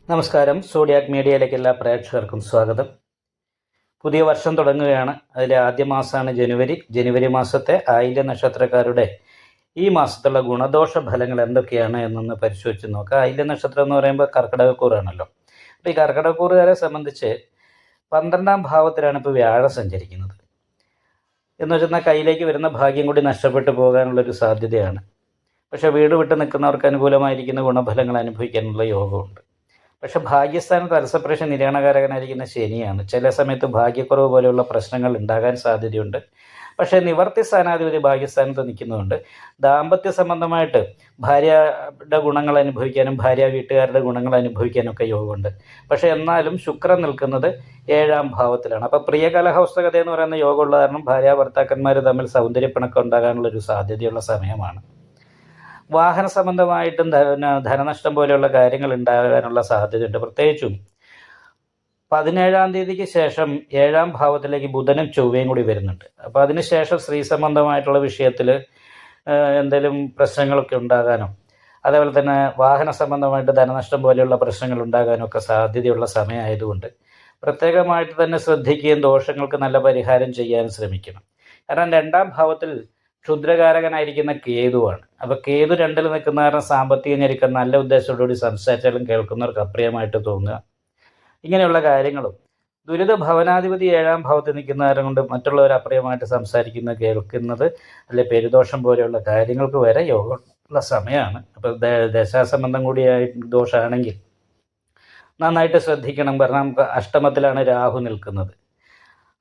നമസ്കാരം. സോഡിയാക് മീഡിയയിലേക്ക് എല്ലാ പ്രേക്ഷകർക്കും സ്വാഗതം. പുതിയ വർഷം തുടങ്ങുകയാണ്. അതിലെ ആദ്യ മാസമാണ് ജനുവരി. ജനുവരി മാസത്തെ ആയില്യ നക്ഷത്രക്കാരുടെ ഈ മാസത്തുള്ള ഗുണദോഷ ഫലങ്ങൾ എന്തൊക്കെയാണ് എന്നൊന്ന് പരിശോധിച്ച് നോക്കാം. ആയില്യ നക്ഷത്രം എന്ന് പറയുമ്പോൾ കർക്കിടകക്കൂറാണല്ലോ. അപ്പോൾ ഈ കർക്കിടകക്കൂറുകാരെ സംബന്ധിച്ച് 12ാം ഭാവത്തിലാണ് ഇപ്പോൾ വ്യാഴം സഞ്ചരിക്കുന്നത്. എന്ന് വെച്ചാൽ കയ്യിലേക്ക് വരുന്ന ഭാഗ്യം കൂടി നഷ്ടപ്പെട്ടു പോകാനുള്ളൊരു സാധ്യതയാണ്. പക്ഷേ വീട് വിട്ട് നിൽക്കുന്നവർക്ക് അനുകൂലമായിരിക്കുന്ന ഗുണഫലങ്ങൾ അനുഭവിക്കാനുള്ള യോഗമുണ്ട്. പക്ഷെ ഭാഗ്യസ്ഥാനത്ത് അലസപ്രേഷൻ നിര്യാണകാരകനായിരിക്കുന്ന ശനിയാണ്. ചില സമയത്ത് ഭാഗ്യക്കുറവ് പോലെയുള്ള പ്രശ്നങ്ങൾ ഉണ്ടാകാൻ സാധ്യതയുണ്ട്. പക്ഷേ നിവർത്തി സ്ഥാനാധിപതി ഭാഗ്യസ്ഥാനത്ത് നിൽക്കുന്നതുകൊണ്ട് ദാമ്പത്യ സംബന്ധമായിട്ട് ഭാര്യയുടെ ഗുണങ്ങൾ അനുഭവിക്കാനും ഭാര്യ വീട്ടുകാരുടെ ഗുണങ്ങൾ അനുഭവിക്കാനൊക്കെ യോഗമുണ്ട്. പക്ഷേ എന്നാലും ശുക്രൻ നിൽക്കുന്നത് 7ാം ഭാവത്തിലാണ്. അപ്പോൾ പ്രിയ കലഹൗസ്തകത എന്ന് പറയുന്ന യോഗമുള്ള കാരണം ഭാര്യ ഭർത്താക്കന്മാർ തമ്മിൽ സൗന്ദര്യപ്പിണക്കം ഉണ്ടാകാനുള്ളൊരു സാധ്യതയുള്ള സമയമാണ്. വാഹന സംബന്ധമായിട്ടും ധനനഷ്ടം പോലെയുള്ള കാര്യങ്ങൾ ഉണ്ടാകാനുള്ള സാധ്യതയുണ്ട്. പ്രത്യേകിച്ചും 17ാം തീയതിക്ക് ശേഷം 7ാം ഭാവത്തിലേക്ക് ബുധനും ചൊവ്വയും കൂടി വരുന്നുണ്ട്. അപ്പോൾ അതിനുശേഷം സ്ത്രീ സംബന്ധമായിട്ടുള്ള വിഷയത്തിൽ എന്തെങ്കിലും പ്രശ്നങ്ങളൊക്കെ ഉണ്ടാകാനോ അതേപോലെ തന്നെ വാഹന സംബന്ധമായിട്ട് ധനനഷ്ടം പോലെയുള്ള പ്രശ്നങ്ങൾ ഉണ്ടാകാനോ ഒക്കെ സാധ്യതയുള്ള സമയമായതുകൊണ്ട് പ്രത്യേകമായിട്ട് തന്നെ ശ്രദ്ധിക്കുകയും ദോഷങ്ങൾക്ക് നല്ല പരിഹാരം ചെയ്യാൻ ശ്രമിക്കണം. കാരണം 2ാം ഭാവത്തിൽ ക്ഷുദ്രകാരകനായിരിക്കുന്ന കേതുവാണ്. അപ്പോൾ കേതു 2ൽ നിൽക്കുന്ന കാരണം സാമ്പത്തിക ഞെരുക്കം നല്ല ഉദ്ദേശത്തോടുകൂടി സംസാരിച്ചാലും കേൾക്കുന്നവർക്ക് അപ്രിയമായിട്ട് തോന്നുക, ഇങ്ങനെയുള്ള കാര്യങ്ങളും ദുരിത ഭവനാധിപതി 7ാം ഭാവത്തിൽ നിൽക്കുന്ന കാരണം കൊണ്ട് മറ്റുള്ളവർ അപ്രിയമായിട്ട് സംസാരിക്കുന്നത് കേൾക്കുന്നത് അല്ലെ പെരുദോഷം പോലെയുള്ള കാര്യങ്ങൾക്ക് വരെ യോഗമുള്ള സമയമാണ്. അപ്പോൾ ദശാസംബന്ധം കൂടിയായിട്ട് ദോഷമാണെങ്കിൽ നന്നായിട്ട് ശ്രദ്ധിക്കണം. കാരണം നമുക്ക് അഷ്ടമത്തിലാണ് രാഹു നിൽക്കുന്നത്.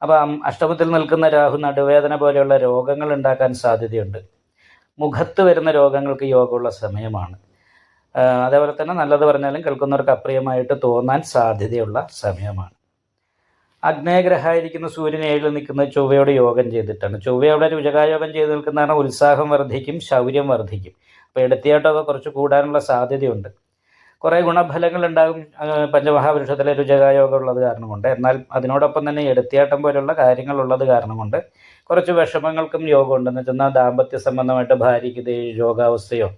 അപ്പം അഷ്ടമത്തിൽ നിൽക്കുന്ന രാഹു നടുവേദന പോലെയുള്ള രോഗങ്ങൾ ഉണ്ടാക്കാൻ സാധ്യതയുണ്ട്. മുഖത്ത് വരുന്ന രോഗങ്ങൾക്ക് യോഗമുള്ള സമയമാണ്. അതേപോലെ തന്നെ നല്ലത് പറഞ്ഞാലും കേൾക്കുന്നവർക്ക് അപ്രിയമായിട്ട് തോന്നാൻ സാധ്യതയുള്ള സമയമാണ്. അഗ്നേയഗ്രഹമായിരിക്കുന്ന സൂര്യൻ 7ൽ നിൽക്കുന്നത് ചൊവ്വയോട് യോഗം ചെയ്തിട്ടാണ്. ചൊവ്വയോടെ രുചകായോഗം ചെയ്ത് നിൽക്കുന്നതാണ് ഉത്സാഹം വർദ്ധിക്കും, ശൗര്യം വർദ്ധിക്കും. അപ്പോൾ എടുത്തിയാട്ടമൊക്കെ കുറച്ച് കൂടാനുള്ള സാധ്യതയുണ്ട്. കുറേ ഗുണഫലങ്ങൾ ഉണ്ടാകും പഞ്ചമഹാപുരുഷത്തിലെ രുചകായോഗം ഉള്ളത് കാരണം കൊണ്ട്. എന്നാൽ അതിനോടൊപ്പം തന്നെ എടുത്തിയാട്ടം പോലുള്ള കാര്യങ്ങളുള്ളത് കാരണം കൊണ്ട് കുറച്ച് വിഷമങ്ങൾക്കും യോഗമുണ്ടെന്ന് വെച്ചാൽ ദാമ്പത്യ സംബന്ധമായിട്ട് ഭാര്യയ്ക്ക് രോഗാവസ്ഥയോ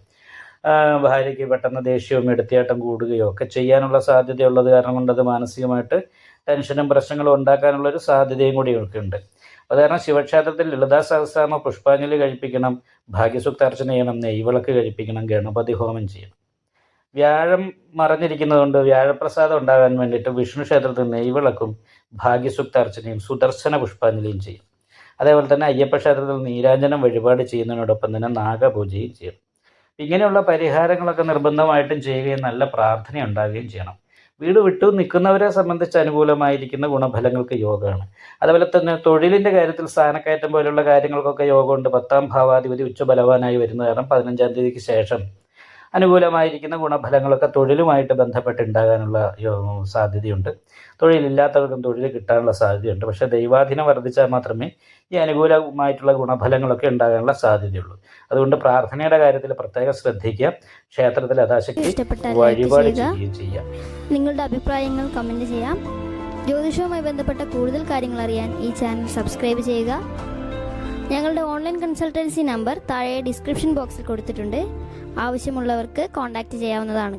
ഭാര്യയ്ക്ക് പെട്ടെന്ന് ദേഷ്യവും എടുത്തിയാട്ടം കൂടുകയോ ഒക്കെ ചെയ്യാനുള്ള സാധ്യതയുള്ളത് കാരണം കൊണ്ട് അത് മാനസികമായിട്ട് ടെൻഷനും പ്രശ്നങ്ങളും ഉണ്ടാക്കാനുള്ളൊരു സാധ്യതയും കൂടി ഉണ്ട്. അത് കാരണം ശിവക്ഷേത്രത്തിൽ ലളിതാ സഹസ്രനാമ പുഷ്പാഞ്ജലി കഴിപ്പിക്കണം, ഭാഗ്യസൂക്താർച്ചന ചെയ്യണം, നെയ്വിളക്ക് കഴിപ്പിക്കണം, ഗണപതി ഹോമം ചെയ്യണം. വ്യാഴം മറഞ്ഞിരിക്കുന്നതുകൊണ്ട് വ്യാഴപ്രസാദം ഉണ്ടാകാൻ വേണ്ടിയിട്ട് വിഷ്ണു ക്ഷേത്രത്തിൽ നെയ്വിളക്കും ഭാഗ്യസൂക്താർച്ചനയും സുദർശന പുഷ്പാഞ്ജലിയും ചെയ്യും. അതേപോലെ തന്നെ അയ്യപ്പ ക്ഷേത്രത്തിൽ നീരാഞ്ജനം വഴിപാട് ചെയ്യുന്നതിനോടൊപ്പം തന്നെ നാഗപൂജയും ചെയ്യും. ഇങ്ങനെയുള്ള പരിഹാരങ്ങളൊക്കെ നിർബന്ധമായിട്ടും ചെയ്യുകയും നല്ല പ്രാർത്ഥന ഉണ്ടാവുകയും ചെയ്യണം. വീട് വിട്ടു നിൽക്കുന്നവരെ സംബന്ധിച്ച് അനുകൂലമായിരിക്കുന്ന ഗുണഫലങ്ങൾക്ക് യോഗമാണ്. അതുപോലെ തന്നെ തൊഴിലിൻ്റെ കാര്യത്തിൽ സ്ഥാനക്കയറ്റം പോലുള്ള കാര്യങ്ങൾക്കൊക്കെ യോഗമുണ്ട്. 10ാം ഭാവാധിപതി ഉച്ചബലവാനായി വരുന്ന കാരണം 15ാം തീയതിക്ക് ശേഷം അനുകൂലമായിരിക്കുന്ന ഗുണഫലങ്ങളൊക്കെ തൊഴിലുമായിട്ട് ബന്ധപ്പെട്ടുണ്ടാകാനുള്ള സാധ്യതയുണ്ട്. തൊഴിലില്ലാത്തവർക്കും തൊഴിൽ കിട്ടാനുള്ള സാധ്യതയുണ്ട്. പക്ഷേ ദൈവാധീനം വർദ്ധിച്ചാൽ മാത്രമേ ഈ അനുകൂലമായിട്ടുള്ള ഗുണഫലങ്ങളൊക്കെ ഉണ്ടാകാനുള്ള സാധ്യതയുള്ളൂ. അതുകൊണ്ട് പ്രാർത്ഥനയുടെ കാര്യത്തിൽ പ്രത്യേകം ശ്രദ്ധിക്കുക. ക്ഷേത്രത്തിൽ യഥാശക്തി വഴിപാട് ചെയ്യുകയും ചെയ്യാം. നിങ്ങളുടെ അഭിപ്രായങ്ങൾ കമൻറ്റ് ചെയ്യാം. ജ്യോതിഷവുമായി ബന്ധപ്പെട്ട കൂടുതൽ കാര്യങ്ങൾ അറിയാൻ ഈ ചാനൽ സബ്സ്ക്രൈബ് ചെയ്യുക. ഞങ്ങളുടെ ഓൺലൈൻ കൺസൾട്ടൻസി നമ്പർ താഴെ ഡിസ്ക്രിപ്ഷൻ ബോക്സിൽ കൊടുത്തിട്ടുണ്ട്. ആവശ്യമുള്ളവർക്ക് കോൺടാക്റ്റ് ചെയ്യാവുന്നതാണ്.